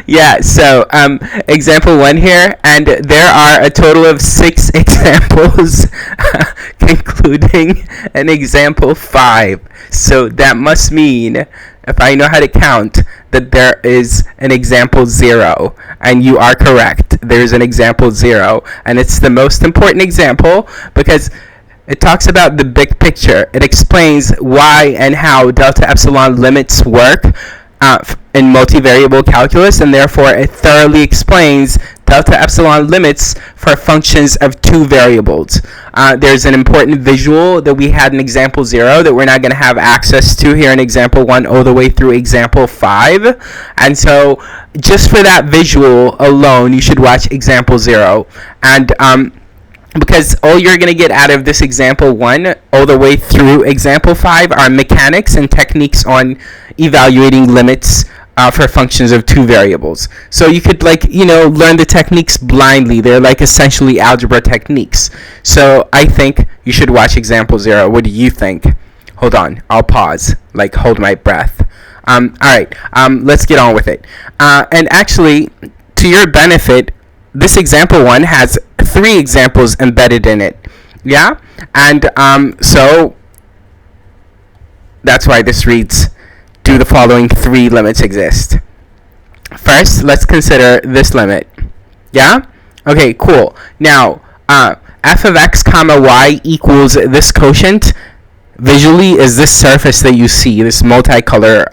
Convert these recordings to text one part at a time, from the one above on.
Yeah, so example 1 here, and there are a total of 6 examples, concluding an example 5. So that must mean, if I know how to count, that there is an example 0, and you are correct. There's an example 0, and it's the most important example because it talks about the big picture. It explains why and how delta-epsilon limits work in multivariable calculus, and therefore it thoroughly explains delta-epsilon limits for functions of 2 variables. There's an important visual that we had in example 0 that we're not going to have access to here in example 1 all the way through example 5. And so just for that visual alone, you should watch example 0. And because all you're going to get out of this example 1 all the way through example 5 are mechanics and techniques on evaluating limits for functions of 2 variables. So you could learn the techniques blindly. They're like essentially algebra techniques. So I think you should watch example 0. What do you think? Hold on, I'll pause, hold my breath. Alright, let's get on with it. And actually, to your benefit, this example 1 has 3 examples embedded in it. Yeah? And so that's why this reads, do the following 3 limits exist? First, let's consider this limit. Yeah? Okay, cool. Now, f of x comma y equals this quotient visually is this surface that you see, this multicolor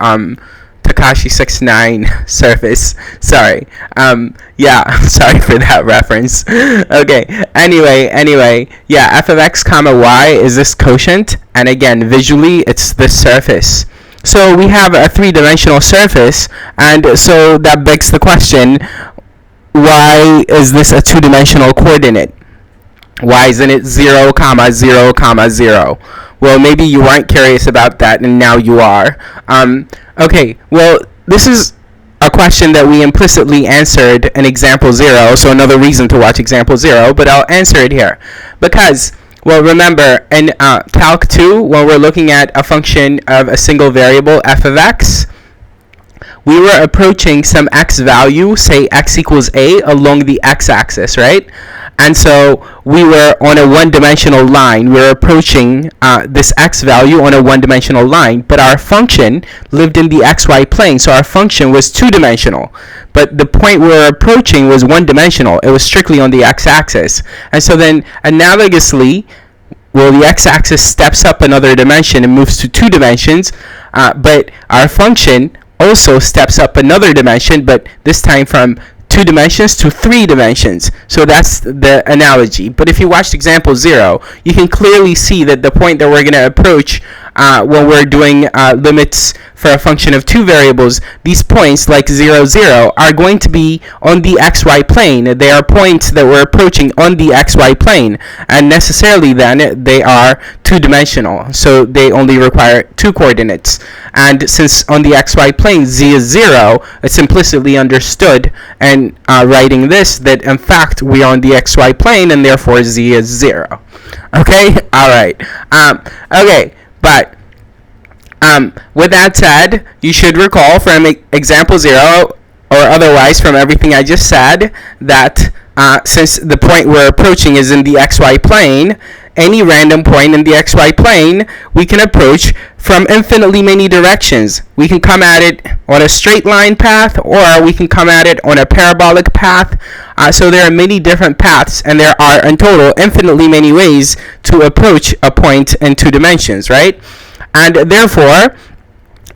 Takashi 69 surface. Sorry. Yeah, sorry for that reference. Okay. Anyway, yeah, f of x comma y is this quotient, and again, visually it's this surface. So we have a 3-dimensional surface, and so that begs the question, why is this a 2-dimensional coordinate? Why isn't it 0, 0, 0? Well, maybe you weren't curious about that, and now you are. Okay, well, this is a question that we implicitly answered in example 0, so another reason to watch example 0, but I'll answer it here. Because, well, remember, in Calc 2, when we're looking at a function of a single variable, f of x, we were approaching some x value, say x equals a, along the x-axis, right? And so we were on a 1-dimensional line. We were approaching this x value on a 1-dimensional line, but our function lived in the xy plane, so our function was 2-dimensional. But the point we were approaching was 1-dimensional. It was strictly on the x-axis. And so then, analogously, well, the x-axis steps up another dimension and moves to 2 dimensions, but our function also steps up another dimension, but this time from 2 dimensions to 3 dimensions. So that's the analogy. But if you watched example 0, you can clearly see that the point that we're going to approach when we're doing limits for a function of 2 variables, these points like 0, 0 are going to be on the xy plane. They are points that we're approaching on the xy plane, and necessarily then they are 2-dimensional, so they only require 2 coordinates. And since on the xy plane z is 0, it's implicitly understood and writing this that in fact we are on the xy plane and therefore z is 0. Okay? Alright. Okay, but with that said, you should recall from example 0 or otherwise from everything I just said that since the point we're approaching is in the xy plane, any random point in the xy plane we can approach from infinitely many directions. We can come at it on a straight line path, or we can come at it on a parabolic path. So there are many different paths, and there are in total infinitely many ways to approach a point in 2 dimensions, right? And therefore,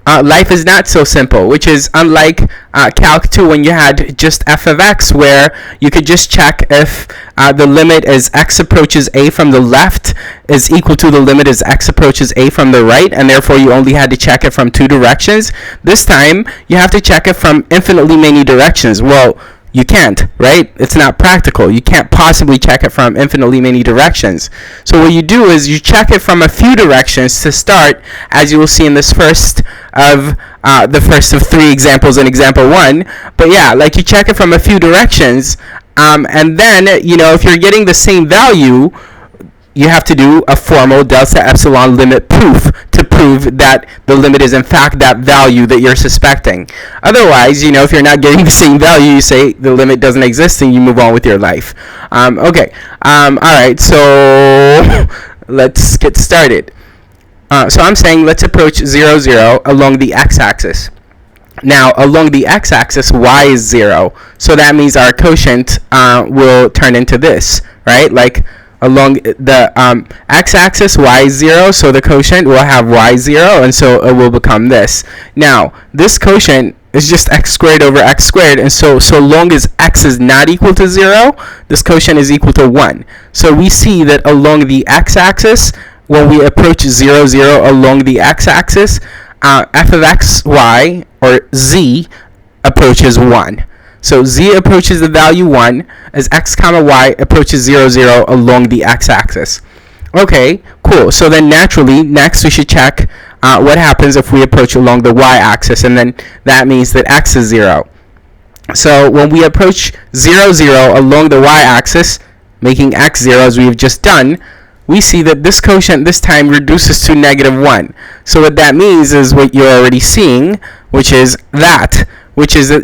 life is not so simple, which is unlike Calc 2 when you had just f of x, where you could just check if the limit as x approaches a from the left is equal to the limit as x approaches a from the right, and therefore you only had to check it from 2 directions. This time, you have to check it from infinitely many directions. Well, you can't, right? It's not practical. You can't possibly check it from infinitely many directions. So what you do is you check it from a few directions to start, as you will see in this first of the first of 3 examples in example 1. But yeah, like you check it from a few directions, and then, if you're getting the same value, you have to do a formal delta-epsilon limit proof to prove that the limit is in fact that value that you're suspecting. Otherwise, if you're not getting the same value, you say the limit doesn't exist and you move on with your life. Okay. All right. So let's get started. So I'm saying let's approach 0, 0 along the x-axis. Now, along the x-axis, y is 0. So that means our quotient will turn into this, right? Like along the x-axis, y is 0. So the quotient will have y 0. And so it will become this. Now, this quotient is just x squared over x squared. And so long as x is not equal to 0, this quotient is equal to 1. So we see that along the x-axis, when we approach 0, 0 along the x-axis, f of x, y, or z, approaches 1. So z approaches the value 1 as x comma y approaches 0, 0 along the x-axis. Okay, cool. So then naturally, next we should check what happens if we approach along the y-axis, and then that means that x is 0. So when we approach 0, 0 along the y-axis, making x 0 as we've just done, we see that this quotient this time reduces to -1. So what that means is what you're already seeing, which is that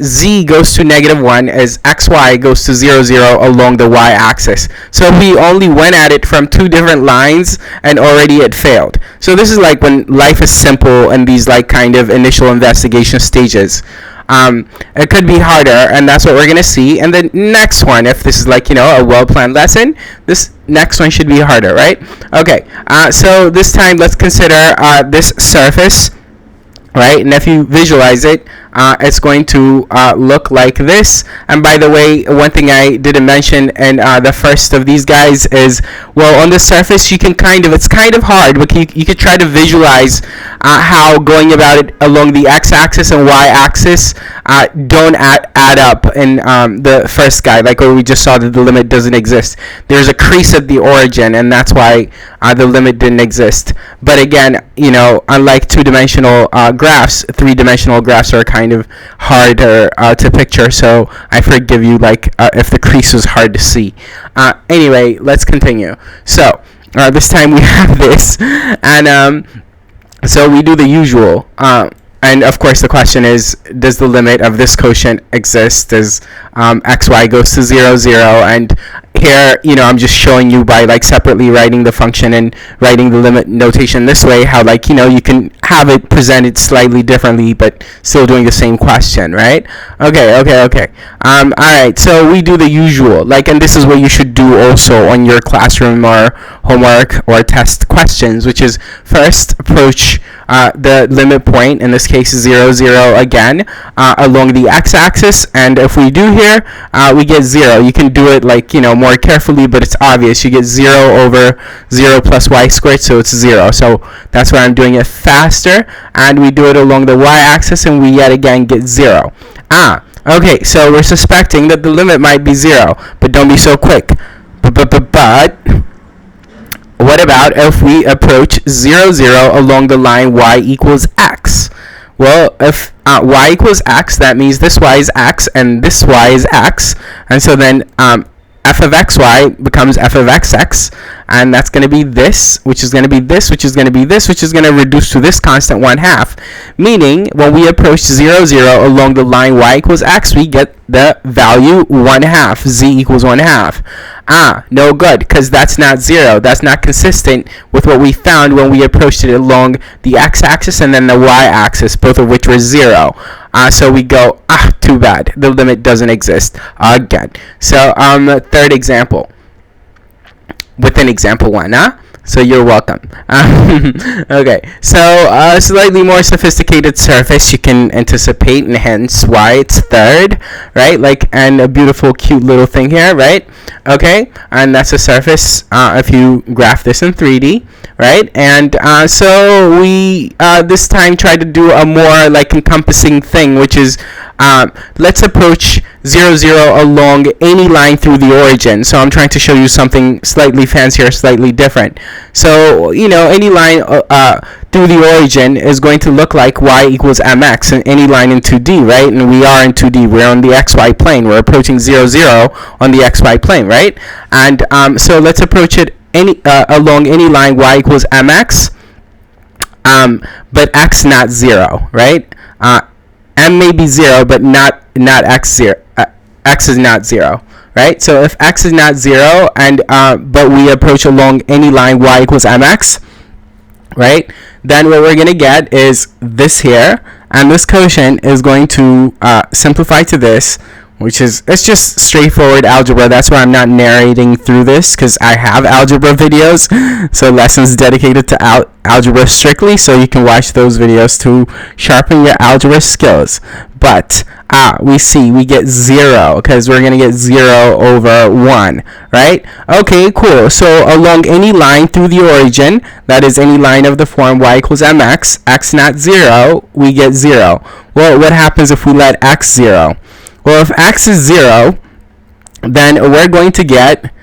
z goes to -1 as xy goes to 0, 0 along the y-axis. So we only went at it from two different lines and already it failed. So this is like when life is simple in these like kind of initial investigation stages. It could be harder, and that's what we're going to see. And the next one, if this is like, a well-planned lesson, this next one should be harder, right? Okay, so this time let's consider this surface, right? And if you visualize it, it's going to look like this. And by the way, one thing I didn't mention in the first of these guys is, well, on the surface you can it's kind of hard, but you could try to visualize how going about it along the x-axis and y-axis don't add up in the first guy, like where we just saw that the limit doesn't exist. There's a crease at the origin, and that's why the limit didn't exist. But again, unlike two-dimensional graphs, three-dimensional graphs are kind of harder to picture, so I forgive you if the crease was hard to see. Anyway, let's continue. So this time we have this, and so we do the usual, and of course the question is, does the limit of this quotient exist as xy goes to 0, 0, and here, I'm just showing you by separately writing the function and writing the limit notation this way, how you can have it presented slightly differently but still doing the same question, right? Okay. All right, so we do the usual, and this is what you should do also on your classroom or homework or test questions, which is first approach the limit point, in this case 0, 0 again, along the x-axis, and if we do here, we get 0. You can do it more carefully, but it's obvious. You get 0 over 0 plus y squared, so it's 0. So that's why I'm doing it faster, and we do it along the y-axis, and we yet again get 0. Okay, so we're suspecting that the limit might be 0, but don't be so quick. But what about if we approach 0, 0 along the line y equals x? Well, if y equals x, that means this y is x and this y is x, and so then f of xy becomes f of xx, and that's going to be this, which is going to be this, which is going to be this, which is going to reduce to this constant 1/2. Meaning, when we approach 0, 0 along the line y equals x, we get the value 1/2, z equals 1/2. No good, because that's not 0. That's not consistent with what we found when we approached it along the x-axis and then the y-axis, both of which were 0. So we go, too bad. The limit doesn't exist again. So, third example. Within example 1, So you're welcome. Okay, so a slightly more sophisticated surface you can anticipate, and hence why it's third, right? And a beautiful, cute little thing here, right? Okay, and that's a surface if you graph this in 3D, right? And so we this time try to do a more encompassing thing, which is let's approach 0, 0 along any line through the origin. So I'm trying to show you something slightly fancier, slightly different. So, any line through the origin is going to look like y equals mx, and any line in 2D, right? And we are in 2D. We're on the xy plane. We're approaching 0, 0 on the xy plane, right? And so let's approach it along any line y equals mx, but x not 0, right? M may be 0, but not x 0. X is not 0, right? So if x is not 0 and but we approach along any line y equals mx, right? Then what we're going to get is this here, and this quotient is going to simplify to this, which is, it's just straightforward algebra. That's why I'm not narrating through this, because I have algebra videos, so lessons dedicated to algebra strictly, so you can watch those videos to sharpen your algebra skills. But we get 0, because we're going to get 0 over 1, right? Okay, cool. So along any line through the origin, that is any line of the form y equals mx, x not 0, we get 0. Well, what happens if we let x 0? Well, if x is 0, then we're going to get,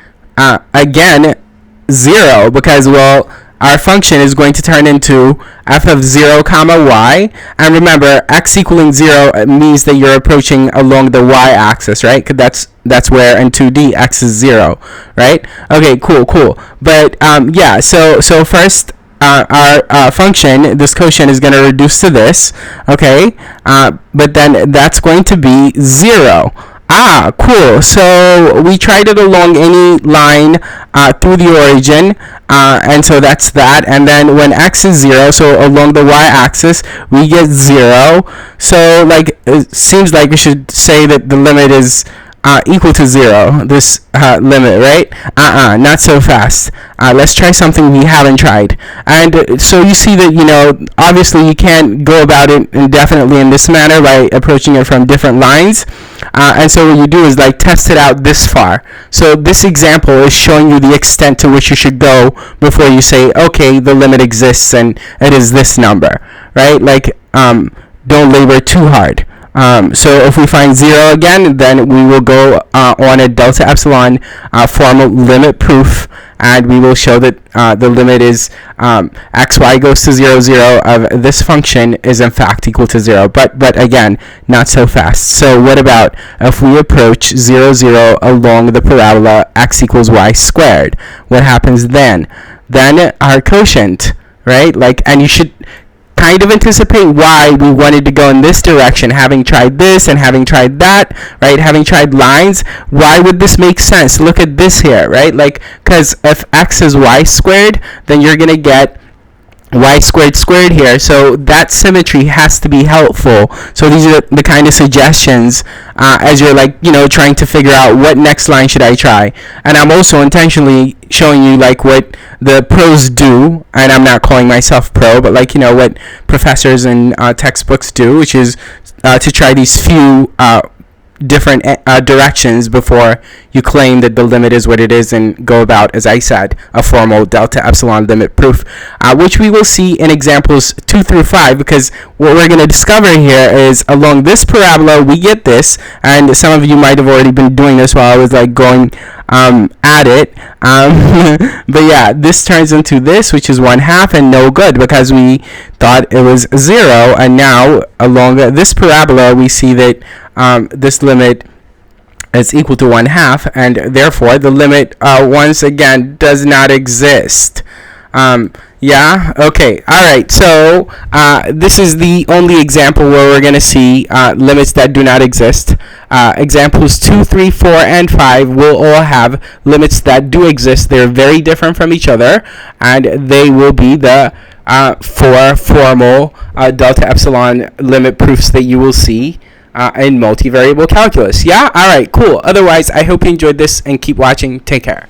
again, 0, because, well, our function is going to turn into f of 0 comma y, and remember, x equaling 0 means that you're approaching along the y-axis, right? Because that's where in 2D x is 0, right? Okay, cool. But, yeah, so first, our function, this quotient is going to reduce to this, okay? But then that's going to be 0. Cool. So we tried it along any line through the origin, and so that's that. And then when x is 0, so along the y-axis, we get 0. So like, it seems like we should say that the limit is equal to 0, this limit, right? Not so fast. Let's try something we haven't tried. And so you see that, you know, obviously you can't go about it indefinitely in this manner by approaching it from different lines. And so what you do is like test it out this far. So this example is showing you the extent to which you should go before you say, okay, the limit exists and it is this number, right? Like, don't labor too hard. So if we find 0 again, then we will go on a Delta-Epsilon formal limit proof, and we will show that the limit is xy goes to 0, 0 of this function is in fact equal to 0. But again, not so fast. So what about if we approach 0, 0 along the parabola x equals y squared? What happens then? Then our quotient, right? Like, and you should kind of anticipate why we wanted to go in this direction, having tried this and having tried that, right? Having tried lines, why would this make sense? Look at this here, right? Like, because if x is y squared, then you're going to get y squared squared here, so that symmetry has to be helpful. So these are the kind of suggestions as you're like, you know, trying to figure out what next line should I try. And I'm also intentionally showing you like what the pros do, and I'm not calling myself pro, but like, you know, what professors and textbooks do, which is to try these few different directions before you claim that the limit is what it is and go about, as I said, a formal Delta-Epsilon limit proof, which we will see in examples 2 through 5, because what we're going to discover here is along this parabola we get this, and some of you might have already been doing this while I was like going at it, but yeah, this turns into this, which is 1/2, and no good, because we thought it was 0, and now along this parabola we see that this limit is equal to 1/2, and therefore the limit once again does not exist. Yeah, okay, alright, so this is the only example where we're going to see limits that do not exist. Examples 2, 3, 4, and 5 will all have limits that do exist. They're very different from each other, and they will be the 4 formal Delta-Epsilon limit proofs that you will see in multivariable calculus. Yeah, alright, cool. Otherwise, I hope you enjoyed this and keep watching. Take care.